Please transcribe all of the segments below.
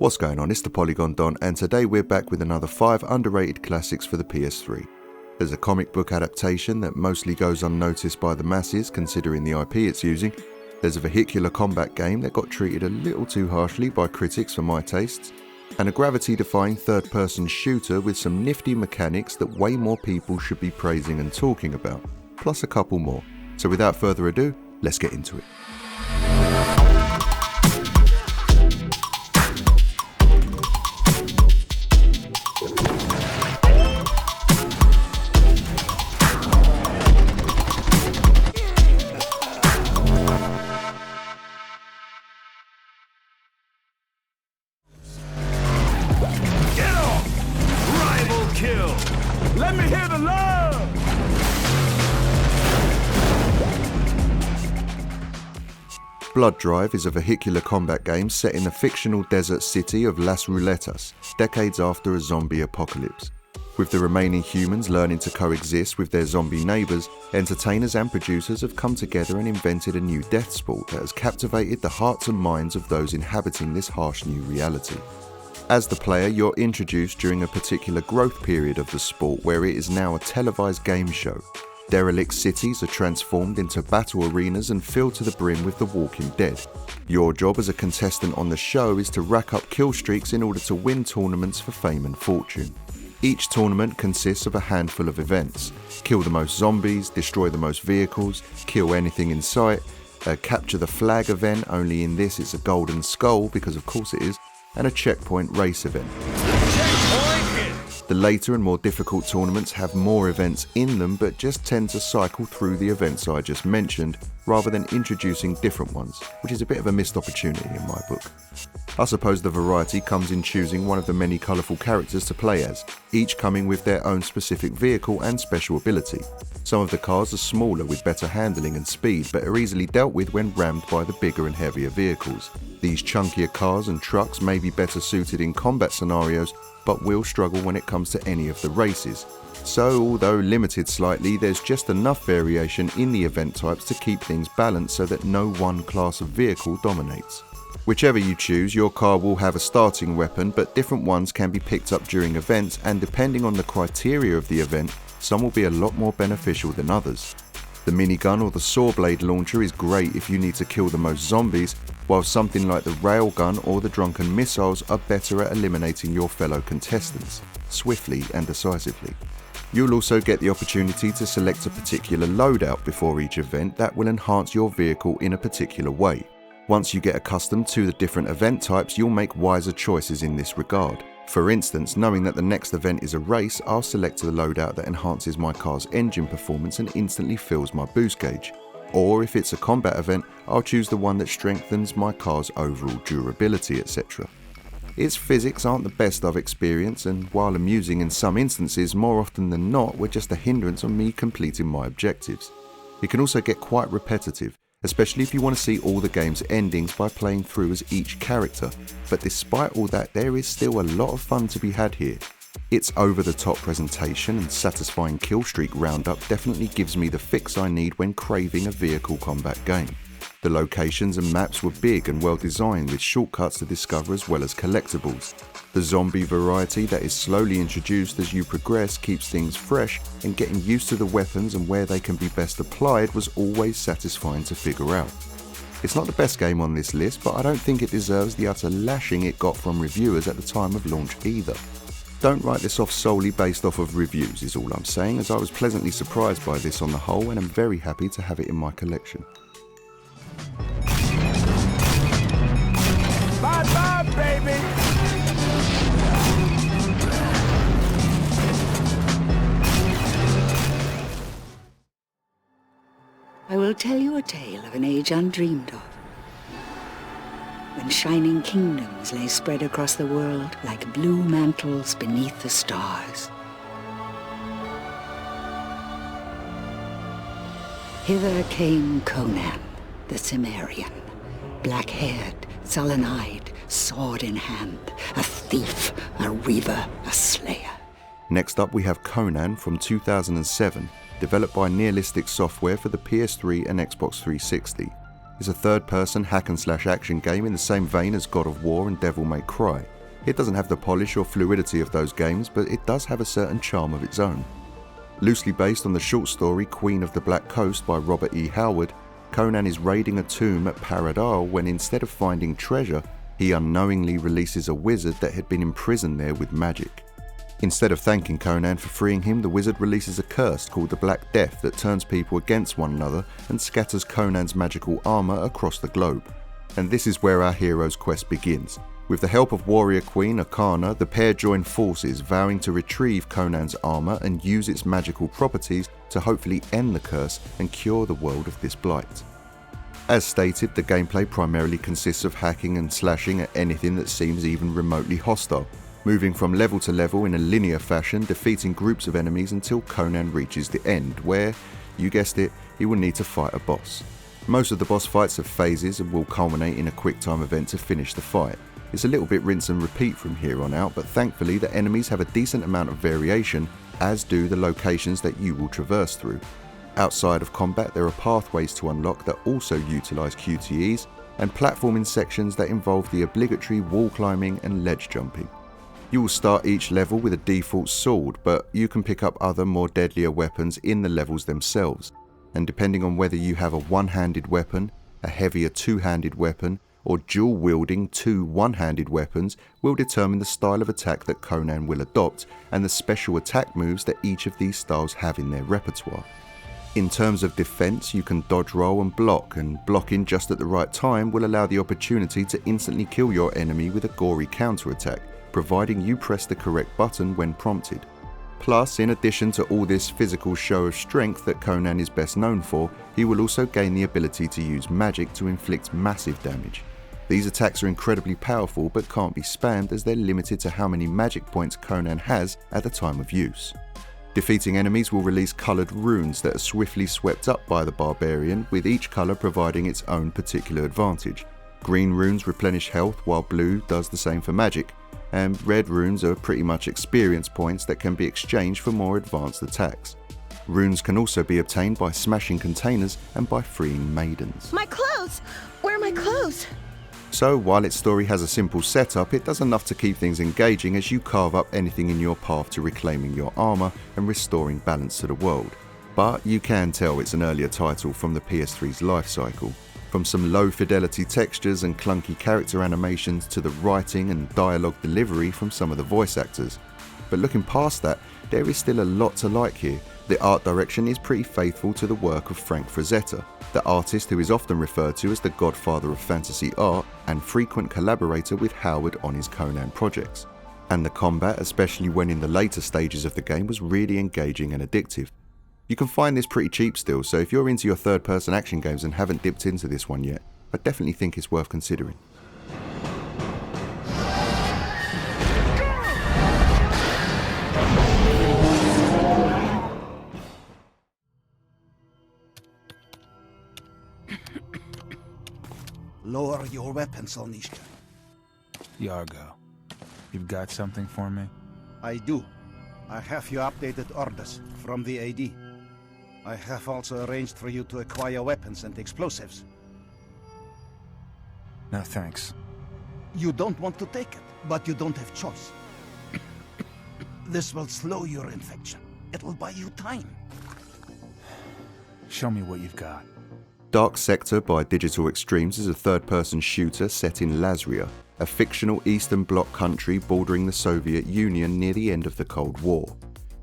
What's going on? It's the Polygon Don, and today we're back with another 5 underrated classics for the PS3. There's a comic book adaptation that mostly goes unnoticed by the masses considering the IP it's using. There's a vehicular combat game that got treated a little too harshly by critics for my tastes. And a gravity-defying third-person shooter with some nifty mechanics that way more people should be praising and talking about. Plus a couple more. So without further ado, let's get into it. Let me hear the love! Blood Drive is a vehicular combat game set in the fictional desert city of Las Ruletas, decades after a zombie apocalypse. With the remaining humans learning to coexist with their zombie neighbours, entertainers and producers have come together and invented a new death sport that has captivated the hearts and minds of those inhabiting this harsh new reality. As the player, you're introduced during a particular growth period of the sport where it is now a televised game show. Derelict cities are transformed into battle arenas and filled to the brim with the walking dead. Your job as a contestant on the show is to rack up kill streaks in order to win tournaments for fame and fortune. Each tournament consists of a handful of events. Kill the most zombies, destroy the most vehicles, kill anything in sight, capture the flag event, only in this it's a golden skull because of course it is, and a checkpoint race event. The later and more difficult tournaments have more events in them but just tend to cycle through the events I just mentioned rather than introducing different ones, which is a bit of a missed opportunity in my book. I suppose the variety comes in choosing one of the many colourful characters to play as, each coming with their own specific vehicle and special ability. Some of the cars are smaller with better handling and speed but are easily dealt with when rammed by the bigger and heavier vehicles. These chunkier cars and trucks may be better suited in combat scenarios but will struggle when it comes to any of the races. So although limited slightly, there's just enough variation in the event types to keep things balanced so that no one class of vehicle dominates. Whichever you choose, your car will have a starting weapon, but different ones can be picked up during events, and depending on the criteria of the event, some will be a lot more beneficial than others. The minigun or the saw blade launcher is great if you need to kill the most zombies, while something like the railgun or the drunken missiles are better at eliminating your fellow contestants, swiftly and decisively. You'll also get the opportunity to select a particular loadout before each event that will enhance your vehicle in a particular way. Once you get accustomed to the different event types, you'll make wiser choices in this regard. For instance, knowing that the next event is a race, I'll select the loadout that enhances my car's engine performance and instantly fills my boost gauge. Or if it's a combat event, I'll choose the one that strengthens my car's overall durability, etc. Its physics aren't the best I've experienced, and while amusing in some instances, more often than not were just a hindrance on me completing my objectives. It can also get quite repetitive, especially if you want to see all the game's endings by playing through as each character, but despite all that there is still a lot of fun to be had here. Its over-the-top presentation and satisfying killstreak roundup definitely gives me the fix I need when craving a vehicle combat game. The locations and maps were big and well designed with shortcuts to discover as well as collectibles. The zombie variety that is slowly introduced as you progress keeps things fresh, and getting used to the weapons and where they can be best applied was always satisfying to figure out. It's not the best game on this list, but I don't think it deserves the utter lashing it got from reviewers at the time of launch either. Don't write this off solely based off of reviews is all I'm saying, as I was pleasantly surprised by this on the whole and am very happy to have it in my collection. Bye-bye, baby! I will tell you a tale of an age undreamed of, when shining kingdoms lay spread across the world like blue mantles beneath the stars. Hither came Conan, the Cimmerian, black-haired, sullen-eyed, sword in hand, a thief, a reaver, a slayer. Next up we have Conan from 2007, developed by Nihilistic Software for the PS3 and Xbox 360. is a third-person hack-and-slash action game in the same vein as God of War and Devil May Cry. It doesn't have the polish or fluidity of those games, but it does have a certain charm of its own. Loosely based on the short story Queen of the Black Coast by Robert E. Howard, Conan is raiding a tomb at Paradise when instead of finding treasure, he unknowingly releases a wizard that had been imprisoned there with magic. Instead of thanking Conan for freeing him, the wizard releases a curse called the Black Death that turns people against one another and scatters Conan's magical armour across the globe. And this is where our hero's quest begins. With the help of warrior queen Akana, the pair join forces, vowing to retrieve Conan's armour and use its magical properties to hopefully end the curse and cure the world of this blight. As stated, the gameplay primarily consists of hacking and slashing at anything that seems even remotely hostile, moving from level to level in a linear fashion, defeating groups of enemies until Conan reaches the end, where, you guessed it, he will need to fight a boss. Most of the boss fights have phases and will culminate in a quick time event to finish the fight. It's a little bit rinse and repeat from here on out, but thankfully the enemies have a decent amount of variation, as do the locations that you will traverse through. Outside of combat, there are pathways to unlock that also utilise QTEs, and platforming sections that involve the obligatory wall climbing and ledge jumping. You will start each level with a default sword, but you can pick up other more deadlier weapons in the levels themselves, and depending on whether you have a one-handed weapon, a heavier two-handed weapon, or dual-wielding two one-handed weapons will determine the style of attack that Conan will adopt and the special attack moves that each of these styles have in their repertoire. In terms of defense, you can dodge roll and blocking just at the right time will allow the opportunity to instantly kill your enemy with a gory counterattack, providing you press the correct button when prompted. Plus, in addition to all this physical show of strength that Conan is best known for, he will also gain the ability to use magic to inflict massive damage. These attacks are incredibly powerful but can't be spammed as they're limited to how many magic points Conan has at the time of use. Defeating enemies will release coloured runes that are swiftly swept up by the barbarian, with each colour providing its own particular advantage. Green runes replenish health while blue does the same for magic, and red runes are pretty much experience points that can be exchanged for more advanced attacks. Runes can also be obtained by smashing containers and by freeing maidens. My clothes! Where are my clothes? So while its story has a simple setup, it does enough to keep things engaging as you carve up anything in your path to reclaiming your armour and restoring balance to the world. But you can tell it's an earlier title from the PS3's life cycle. From some low fidelity textures and clunky character animations to the writing and dialogue delivery from some of the voice actors. But looking past that, there is still a lot to like here. The art direction is pretty faithful to the work of Frank Frazetta, the artist who is often referred to as the godfather of fantasy art and frequent collaborator with Howard on his Conan projects. And the combat, especially when in the later stages of the game, was really engaging and addictive. You can find this pretty cheap still, so if you're into your third-person action games and haven't dipped into this one yet, I definitely think it's worth considering. Lower your weapons, Onishka. Yargo, you've got something for me? I do. I have your updated orders from the AD. I have also arranged for you to acquire weapons and explosives. No thanks. You don't want to take it, but you don't have choice. This will slow your infection. It'll buy you time. Show me what you've got. Dark Sector by Digital Extremes is a third-person shooter set in Lazria, a fictional Eastern Bloc country bordering the Soviet Union near the end of the Cold War.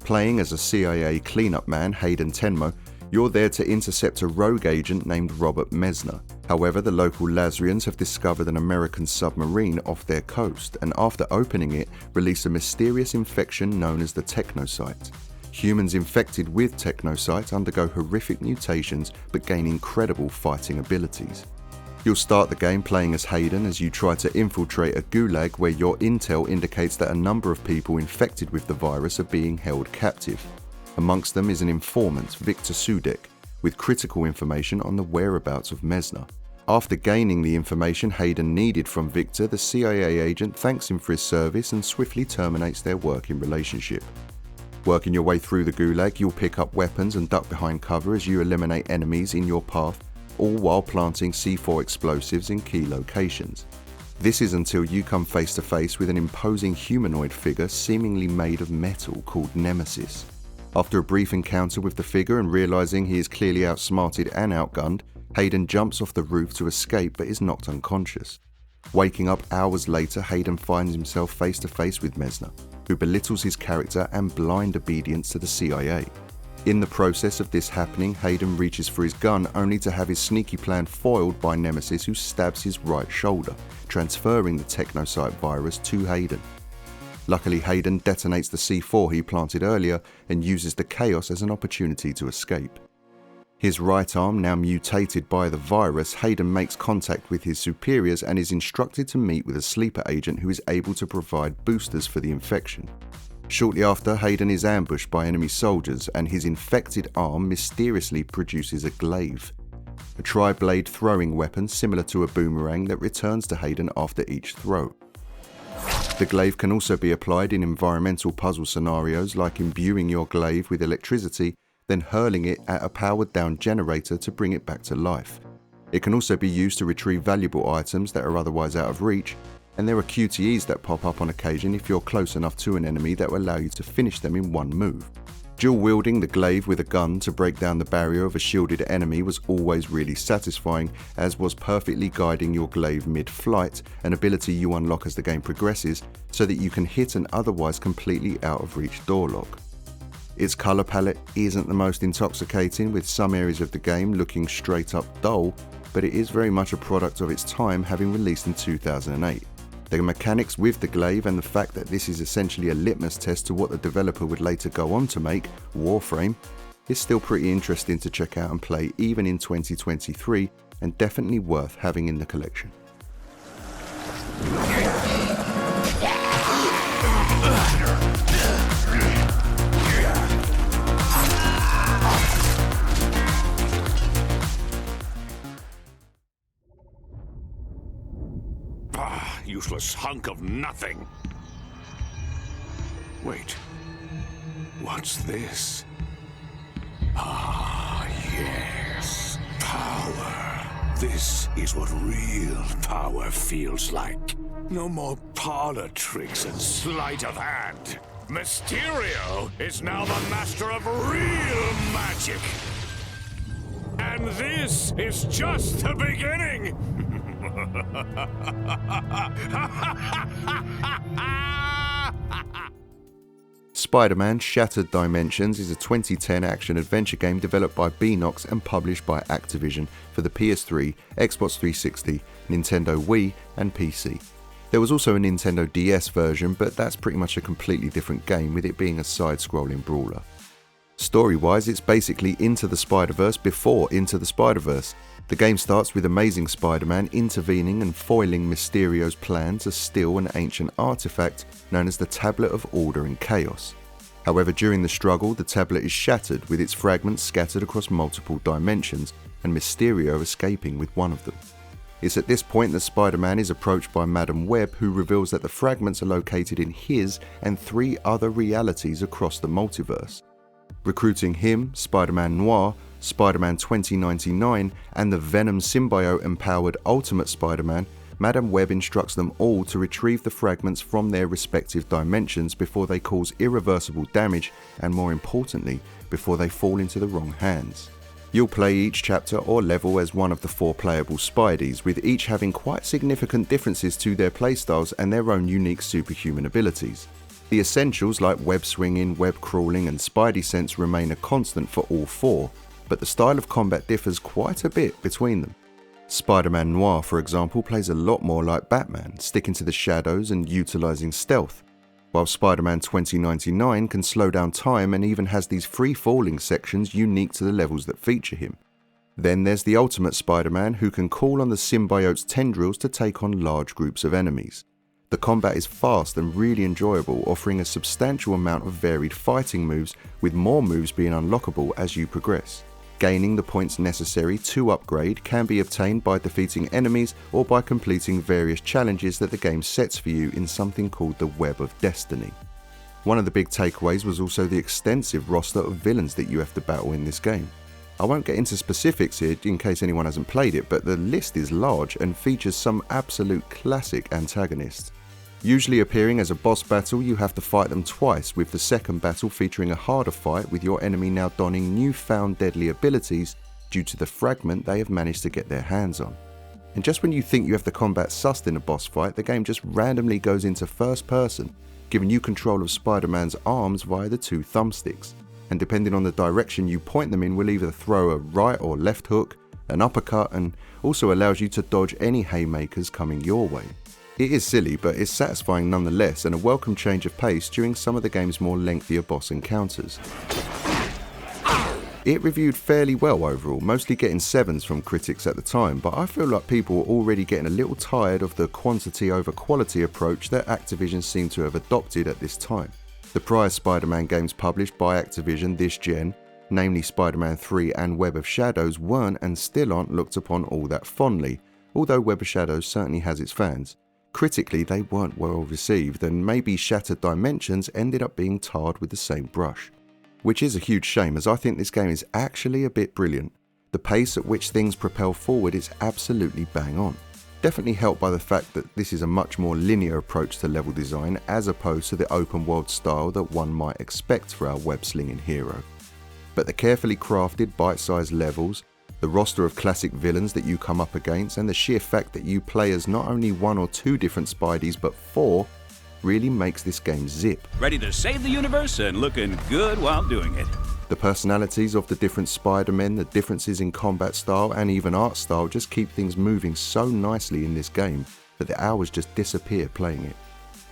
Playing as a CIA cleanup man, Hayden Tenmo, you're there to intercept a rogue agent named Robert Mesner. However, the local Lazrians have discovered an American submarine off their coast, and after opening it, release a mysterious infection known as the Technocyte. Humans infected with Technocyte undergo horrific mutations but gain incredible fighting abilities. You'll start the game playing as Hayden as you try to infiltrate a gulag where your intel indicates that a number of people infected with the virus are being held captive. Amongst them is an informant, Victor Sudek, with critical information on the whereabouts of Mesner. After gaining the information Hayden needed from Victor, the CIA agent thanks him for his service and swiftly terminates their working relationship. Working your way through the gulag, you'll pick up weapons and duck behind cover as you eliminate enemies in your path, all while planting C4 explosives in key locations. This is until you come face to face with an imposing humanoid figure seemingly made of metal called Nemesis. After a brief encounter with the figure and realizing he is clearly outsmarted and outgunned, Hayden jumps off the roof to escape but is knocked unconscious. Waking up hours later, Hayden finds himself face to face with Messner, who belittles his character and blind obedience to the CIA. In the process of this happening, Hayden reaches for his gun only to have his sneaky plan foiled by Nemesis, who stabs his right shoulder, transferring the technocyte virus to Hayden. Luckily, Hayden detonates the C4 he planted earlier and uses the chaos as an opportunity to escape. His right arm now mutated by the virus, Hayden makes contact with his superiors and is instructed to meet with a sleeper agent who is able to provide boosters for the infection. Shortly after, Hayden is ambushed by enemy soldiers and his infected arm mysteriously produces a glaive, a tri-blade throwing weapon similar to a boomerang that returns to Hayden after each throw. The glaive can also be applied in environmental puzzle scenarios like imbuing your glaive with electricity, then hurling it at a powered down generator to bring it back to life. It can also be used to retrieve valuable items that are otherwise out of reach, and there are QTEs that pop up on occasion if you're close enough to an enemy that will allow you to finish them in one move. Dual wielding the glaive with a gun to break down the barrier of a shielded enemy was always really satisfying, as was perfectly guiding your glaive mid-flight, an ability you unlock as the game progresses so that you can hit an otherwise completely out of reach door lock. Its colour palette isn't the most intoxicating, with some areas of the game looking straight up dull, but it is very much a product of its time, having released in 2008. The mechanics with the glaive and the fact that this is essentially a litmus test to what the developer would later go on to make, Warframe, is still pretty interesting to check out and play even in 2023, and definitely worth having in the collection. Useless hunk of nothing. Wait. What's this? Ah, yes. Power. This is what real power feels like. No more parlor tricks and sleight of hand. Mysterio is now the master of real magic. And this is just the beginning. Spider-Man Shattered Dimensions is a 2010 action-adventure game developed by Beenox and published by Activision for the PS3, Xbox 360, Nintendo Wii and PC. There was also a Nintendo DS version, but that's pretty much a completely different game, with it being a side-scrolling brawler. Story-wise, it's basically Into the Spider-Verse before Into the Spider-Verse. The game starts with Amazing Spider-Man intervening and foiling Mysterio's plan to steal an ancient artifact known as the Tablet of Order and Chaos. However, during the struggle, the tablet is shattered, with its fragments scattered across multiple dimensions, and Mysterio escaping with one of them. It's at this point that Spider-Man is approached by Madam Web, who reveals that the fragments are located in his and 3 other realities across the multiverse. Recruiting him, Spider-Man Noir, Spider-Man 2099, and the Venom symbiote-empowered Ultimate Spider-Man, Madam Web instructs them all to retrieve the fragments from their respective dimensions before they cause irreversible damage, and more importantly, before they fall into the wrong hands. You'll play each chapter or level as one of the 4 playable Spideys, with each having quite significant differences to their playstyles and their own unique superhuman abilities. The essentials like web swinging, web crawling and Spidey sense remain a constant for all 4, but the style of combat differs quite a bit between them. Spider-Man Noir, for example, plays a lot more like Batman, sticking to the shadows and utilising stealth, while Spider-Man 2099 can slow down time and even has these free-falling sections unique to the levels that feature him. Then there's the Ultimate Spider-Man, who can call on the symbiote's tendrils to take on large groups of enemies. The combat is fast and really enjoyable, offering a substantial amount of varied fighting moves, with more moves being unlockable as you progress. Gaining the points necessary to upgrade can be obtained by defeating enemies or by completing various challenges that the game sets for you in something called the Web of Destiny. One of the big takeaways was also the extensive roster of villains that you have to battle in this game. I won't get into specifics here in case anyone hasn't played it, but the list is large and features some absolute classic antagonists. Usually appearing as a boss battle, you have to fight them twice, with the second battle featuring a harder fight with your enemy now donning newfound deadly abilities due to the fragment they have managed to get their hands on. And just when you think you have the combat sussed in a boss fight, the game just randomly goes into first person, giving you control of Spider-Man's arms via the two thumbsticks. And depending on the direction you point them in will either throw a right or left hook, an uppercut, and also allows you to dodge any haymakers coming your way. It is silly, but it's satisfying nonetheless, and a welcome change of pace during some of the game's more lengthier boss encounters. It reviewed fairly well overall, mostly getting 7s from critics at the time, but I feel like people were already getting a little tired of the quantity over quality approach that Activision seemed to have adopted at this time. The prior Spider-Man games published by Activision this gen, namely Spider-Man 3 and Web of Shadows, weren't and still aren't looked upon all that fondly, although Web of Shadows certainly has its fans. Critically, they weren't well received, and maybe Shattered Dimensions ended up being tarred with the same brush. Which is a huge shame, as I think this game is actually a bit brilliant. The pace at which things propel forward is absolutely bang on. Definitely helped by the fact that this is a much more linear approach to level design as opposed to the open world style that one might expect for our web-slinging hero. But the carefully crafted bite-sized levels, the roster of classic villains that you come up against, and the sheer fact that you play as not only 1 or 2 different Spideys but 4 really makes this game zip. Ready to save the universe and looking good while doing it. The personalities of the different Spider-Men, the differences in combat style and even art style just keep things moving so nicely in this game that the hours just disappear playing it.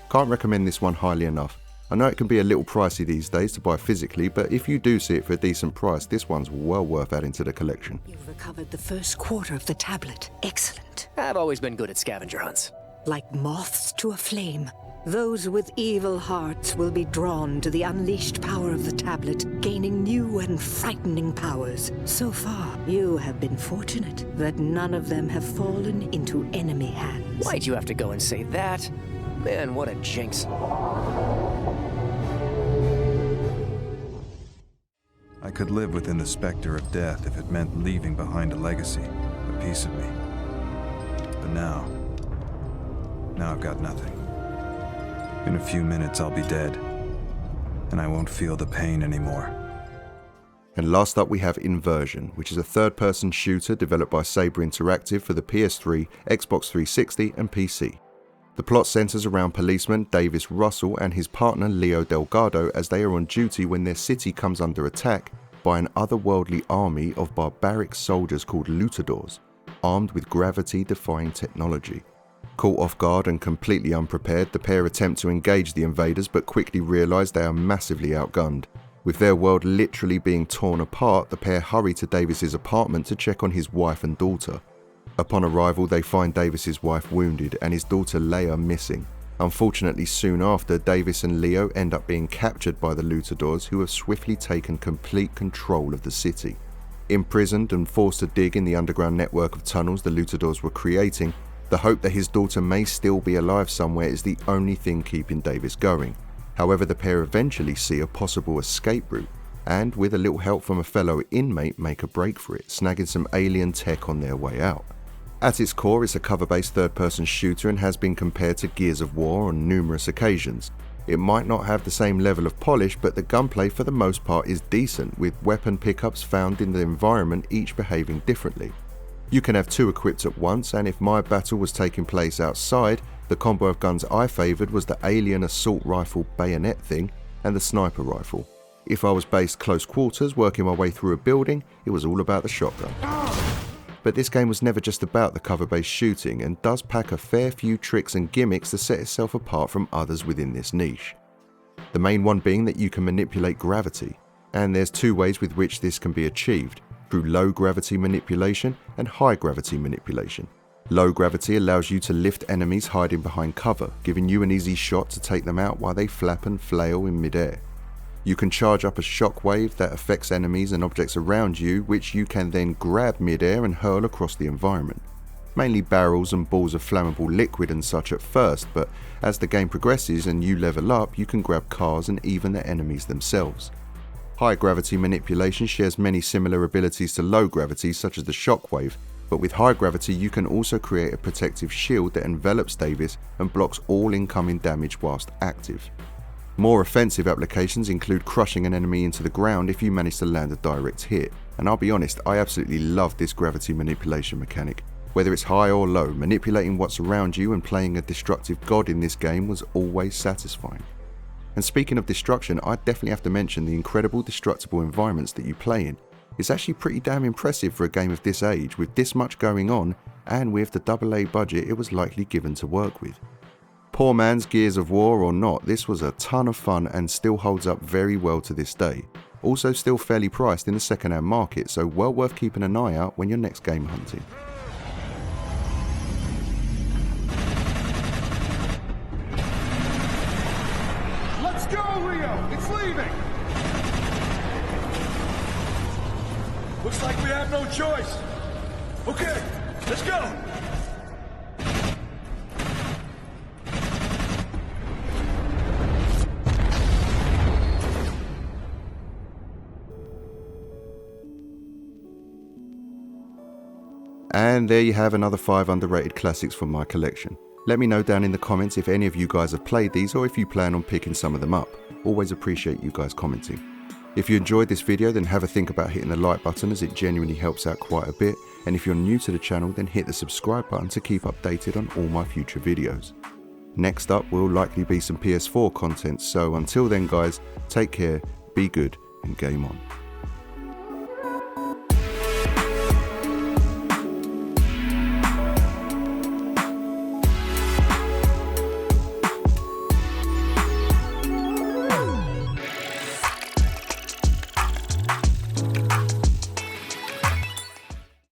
Can't recommend this one highly enough. I know it can be a little pricey these days to buy physically, but if you do see it for a decent price, this one's well worth adding to the collection. You've recovered the first quarter of the tablet. Excellent. I've always been good at scavenger hunts. Like moths to a flame, those with evil hearts will be drawn to the unleashed power of the tablet, gaining new and frightening powers. So far, you have been fortunate that none of them have fallen into enemy hands. Why'd you have to go and say that? Man, what a jinx. I could live within the specter of death if it meant leaving behind a legacy, a piece of me. But now I've got nothing. In a few minutes I'll be dead, and I won't feel the pain anymore. And last up we have Inversion, which is a third-person shooter developed by Saber Interactive for the PS3, Xbox 360 and PC. The plot centres around policeman Davis Russell and his partner Leo Delgado as they are on duty when their city comes under attack by an otherworldly army of barbaric soldiers called Lutadors, armed with gravity-defying technology. Caught off guard and completely unprepared, the pair attempt to engage the invaders but quickly realise they are massively outgunned. With their world literally being torn apart, the pair hurry to Davis's apartment to check on his wife and daughter. Upon arrival, they find Davis's wife wounded and his daughter Leia missing. Unfortunately, soon after, Davis and Leo end up being captured by the Lutadors, who have swiftly taken complete control of the city. Imprisoned and forced to dig in the underground network of tunnels the Lutadors were creating, the hope that his daughter may still be alive somewhere is the only thing keeping Davis going. However, the pair eventually see a possible escape route, and with a little help from a fellow inmate make a break for it, snagging some alien tech on their way out. At its core, it's a cover-based third-person shooter and has been compared to Gears of War on numerous occasions. It might not have the same level of polish, but the gunplay for the most part is decent, with weapon pickups found in the environment each behaving differently. You can have 2 equipped at once, and if my battle was taking place outside, the combo of guns I favoured was the alien assault rifle bayonet thing and the sniper rifle. If I was based close quarters working my way through a building, it was all about the shotgun. But this game was never just about the cover-based shooting and does pack a fair few tricks and gimmicks to set itself apart from others within this niche. The main one being that you can manipulate gravity, and there's 2 ways with which this can be achieved, through low gravity manipulation and high gravity manipulation. Low gravity allows you to lift enemies hiding behind cover, giving you an easy shot to take them out while they flap and flail in midair. You can charge up a shockwave that affects enemies and objects around you, which you can then grab midair and hurl across the environment. Mainly barrels and balls of flammable liquid and such at first, but as the game progresses and you level up, you can grab cars and even the enemies themselves. High gravity manipulation shares many similar abilities to low gravity, such as the shockwave, but with high gravity you can also create a protective shield that envelops Davis and blocks all incoming damage whilst active. More offensive applications include crushing an enemy into the ground if you manage to land a direct hit, and I'll be honest, I absolutely love this gravity manipulation mechanic. Whether it's high or low, manipulating what's around you and playing a destructive god in this game was always satisfying. And speaking of destruction, I definitely have to mention the incredible destructible environments that you play in. It's actually pretty damn impressive for a game of this age, with this much going on, and with the AA budget it was likely given to work with. Poor man's Gears of War or not, this was a ton of fun and still holds up very well to this day. Also still fairly priced in the second-hand market, so well worth keeping an eye out when you're next game hunting. Let's go, Leo! It's leaving! Looks like we have no choice. Okay, let's go! And there you have another 5 underrated classics from my collection. Let me know down in the comments if any of you guys have played these or if you plan on picking some of them up. Always appreciate you guys commenting. If you enjoyed this video, then have a think about hitting the like button, as it genuinely helps out quite a bit, and if you're new to the channel, then hit the subscribe button to keep updated on all my future videos. Next up will likely be some PS4 content, so until then guys, take care, be good and game on.